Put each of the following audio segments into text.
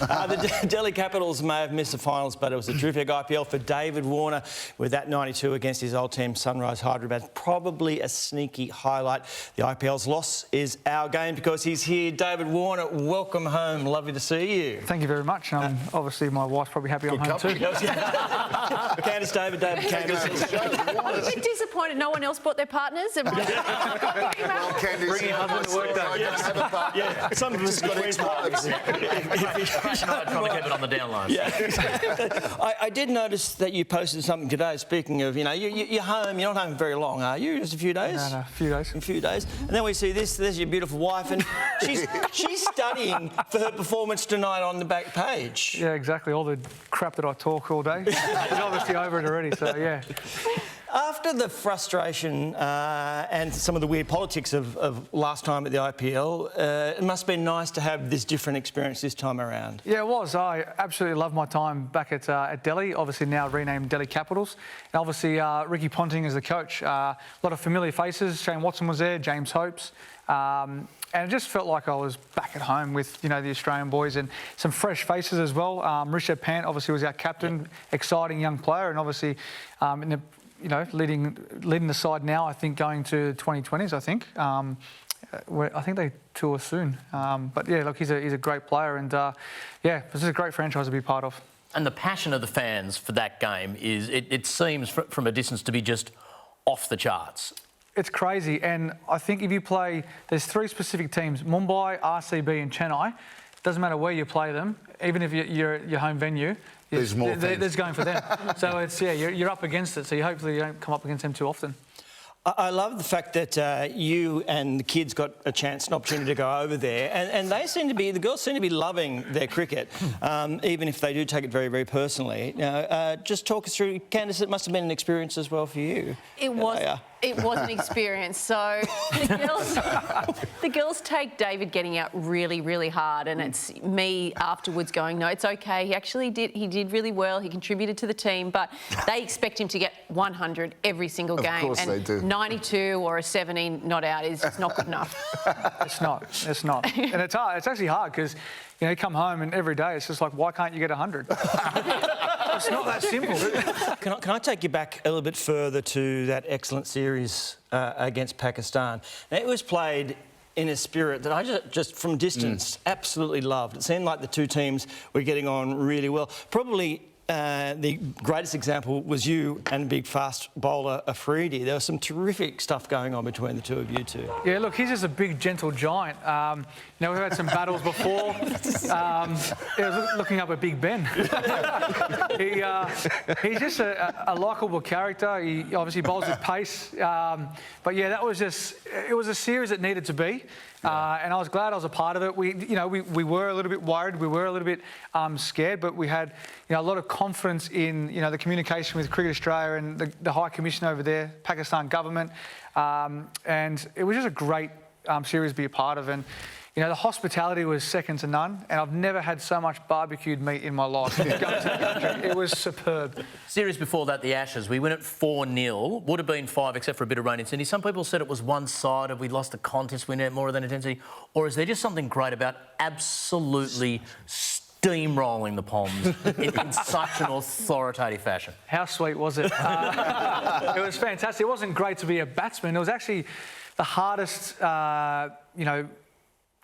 The Delhi Capitals may have missed the finals, but it was a terrific IPL for David Warner with that 92 against his old team, Sunrise Hyderabad. Probably a sneaky highlight. The IPL's loss is our game because he's here. David Warner, welcome home. Lovely to see you. Thank you very much. Obviously, my wife's probably happy I'm home too. Candice, David, Candice. I was a bit disappointed no one else brought their partners. Candice, bring your husband to work though. Yeah, some of us got ex-wives. Crash and I trying to keep it on the down line. Yeah. I did notice that you posted something today. Speaking of, you know, you're home. You're not home very long, are you? Just a few days. No, a few days. A few days. And then we see this. There's your beautiful wife, and she's studying for her performance tonight on the back page. Yeah, exactly. All the crap that I talk all day. She's obviously over it already. So yeah. After the frustration and some of the weird politics of last time at the IPL, it must have been nice to have this different experience this time around. Yeah, it was. I absolutely loved my time back at Delhi, obviously now renamed Delhi Capitals. And obviously, Ricky Ponting is the coach. A lot of familiar faces. Shane Watson was there, James Hopes. And it just felt like I was back at home with, you know, the Australian boys and some fresh faces as well. Pant obviously was our captain, exciting young player, and obviously in the leading the side now, I think, going to 2020s, I think. I think they tour soon. But, yeah, look, he's a great player and, yeah, this is a great franchise to be part of. And the passion of the fans for that game is, it seems from a distance to be just off the charts. It's crazy, and I think if you play, there's three specific teams, Mumbai, RCB and Chennai. Doesn't matter where you play them, even if you're at your home venue, there's more there's going for them. So it's, yeah, you're up against it, so hopefully you don't come up against them too often. I love the fact that you and the kids got a chance, an opportunity to go over there, and the girls seem to be loving their cricket, even if they do take it very, very personally. Now, just talk us through, Candice, it must have been an experience as well for you. It was. It was an experience. So the girls take David getting out really, really hard, and it's me afterwards going, no, it's okay. He did really well. He contributed to the team, but they expect him to get 100 every single game. Of course they do. 92 or a 70 not out is just not good enough. It's not. It's not. And it's hard. It's actually hard because, you know, you come home and every day it's just like, why can't you get 100? It's not that simple. Can I take you back a little bit further to that excellent series against Pakistan? Now, it was played in a spirit that I just from distance absolutely loved. It seemed like the two teams were getting on really well. Probably the greatest example was you and big fast bowler Afridi. There was some terrific stuff going on between the two of you two. Yeah, look, he's just a big, gentle giant. You know, we've had some battles before. He was looking up at Big Ben. He's just a likeable character. He obviously bowls with pace. But yeah, it was a series that needed to be. And I was glad I was a part of it. We were a little bit worried. We were a little bit scared, but we had, you know, a lot of confidence in, you know, the communication with Cricket Australia and the High Commission over there, Pakistan government. And it was just a great series to be a part of. And, you know, the hospitality was second to none, and I've never had so much barbecued meat in my life. It was superb. Series before that, the Ashes, we win it 4-0. Would have been 5 except for a bit of rain in Sydney. Some people said it was one-sided. We lost the contest, we needed more than intensity. Or is there just something great about absolutely steamrolling the Poms in such an authoritative fashion? How sweet was it? It was fantastic. It wasn't great to be a batsman. It was actually the hardest, you know,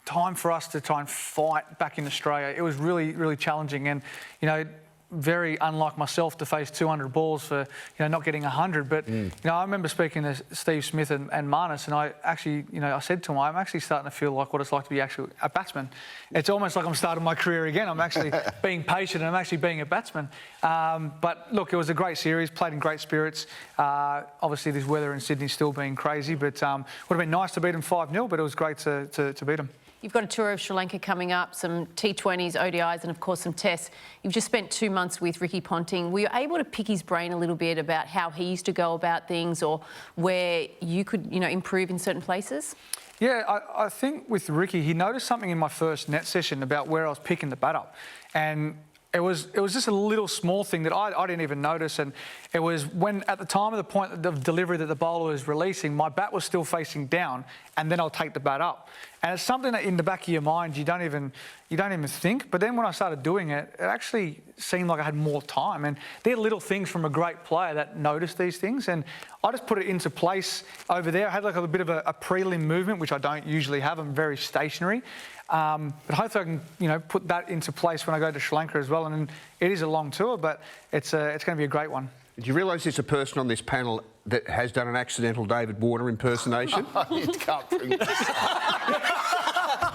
time for us to try and fight back in Australia. It was really, really challenging, and, you know, very unlike myself to face 200 balls for, you know, not getting 100. But, you know, I remember speaking to Steve Smith and Marnus, and I actually, you know, I said to him, I'm actually starting to feel like what it's like to be actually a batsman. It's almost like I'm starting my career again. I'm actually being patient and I'm actually being a batsman. But look, it was a great series, played in great spirits. Obviously, this weather in Sydney still being crazy, but would have been nice to beat them 5-0, but it was great to beat them. You've got a tour of Sri Lanka coming up, some T20s, ODIs and, of course, some tests. You've just spent 2 months with Ricky Ponting. Were you able to pick his brain a little bit about how he used to go about things, or where you could, you know, improve in certain places? Yeah, I think with Ricky, he noticed something in my first net session about where I was picking the bat up. And It was just a little small thing that I didn't even notice, and it was when at the time of the point of delivery that the bowler was releasing, my bat was still facing down, and then I'll take the bat up, and it's something that in the back of your mind you don't even think. But then when I started doing it, it actually seemed like I had more time, and they're little things from a great player that noticed these things, and I just put it into place over there. I had like a bit of a prelim movement, which I don't usually have. I'm very stationary. But hopefully I can, put that into place when I go to Sri Lanka as well. And it is a long tour, but it's going to be a great one. Do you realise there's a person on this panel that has done an accidental David Warner impersonation? You can't bring this up.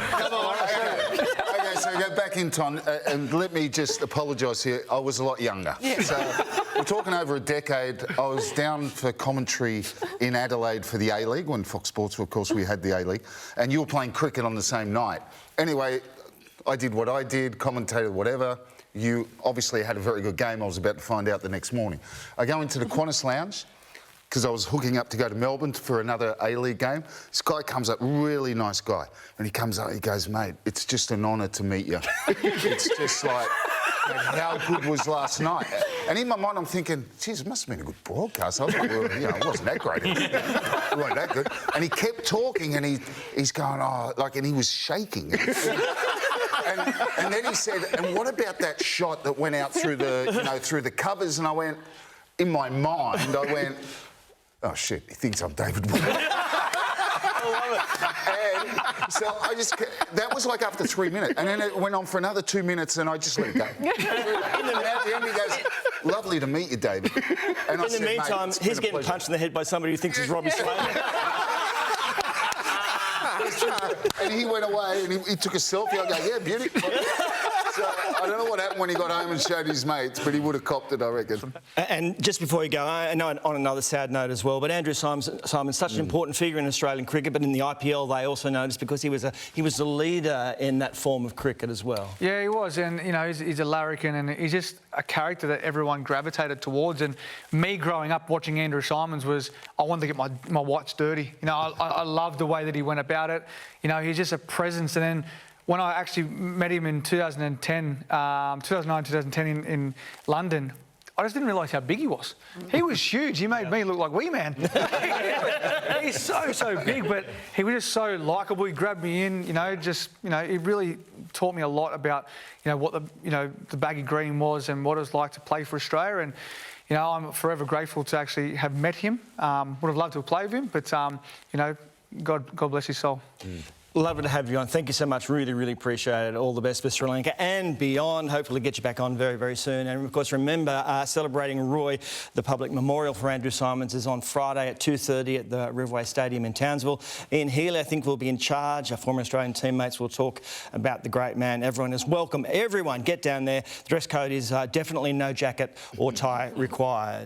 Come on. Okay, so go back in time, and let me just apologise here. I was a lot younger. Yeah. So we're talking over a decade. I was down for commentary in Adelaide for the A-League, when Fox Sports, of course, we had the A-League, and you were playing cricket on the same night. Anyway, I did what I did, commentated whatever. You obviously had a very good game. I was about to find out the next morning. I go into the Qantas lounge, because I was hooking up to go to Melbourne for another A-League game. This guy comes up, really nice guy, and he comes up, he goes, mate, it's just an honour to meet you. It's just like, how good was last night? And in my mind, I'm thinking, geez, it must have been a good broadcast. I was like, well, it wasn't that great. It wasn't that good. And he kept talking, and he's going, and he was shaking. And then he said, and what about that shot that went out through the, through the covers? And I went, in my mind, I went, oh shit, he thinks I'm David Warner. And so that was like after 3 minutes. And then it went on for another 2 minutes, and I just let it go. And at the end, he goes, lovely to meet you, David. And in the meantime, he's getting punched in the head by somebody who thinks he's Robbie Slater. And he went away, and he took a selfie. I go, yeah, beauty. So I don't know what happened when he got home and showed his mates, but he would have copped it, I reckon. And just before you go, I know on another sad note as well, but Andrew Symon's such an important figure in Australian cricket, but in the IPL they also noticed because he was the leader in that form of cricket as well. Yeah, he was, and he's a larrikin, and he's just a character that everyone gravitated towards. And me growing up watching Andrew Symonds was, I wanted to get my whites dirty. I loved the way that he went about it. He's just a presence. And then when I actually met him in 2009, 2010 in London, I just didn't realise how big he was. He was huge. He made me look like wee man. He's so big, but he was just so likeable. He grabbed me in, he really taught me a lot about, what the baggy green was and what it was like to play for Australia. And, I'm forever grateful to actually have met him. Would have loved to have played with him, but, God bless his soul. Lovely to have you on. Thank you so much. Really, really appreciate it. All the best for Sri Lanka and beyond. Hopefully get you back on very, very soon. And, of course, remember, celebrating Roy, the public memorial for Andrew Symonds is on Friday at 2:30 at the Riverway Stadium in Townsville. Ian Healy, I think, will be in charge. Our former Australian teammates will talk about the great man. Everyone is welcome. Everyone, get down there. The dress code is definitely no jacket or tie required.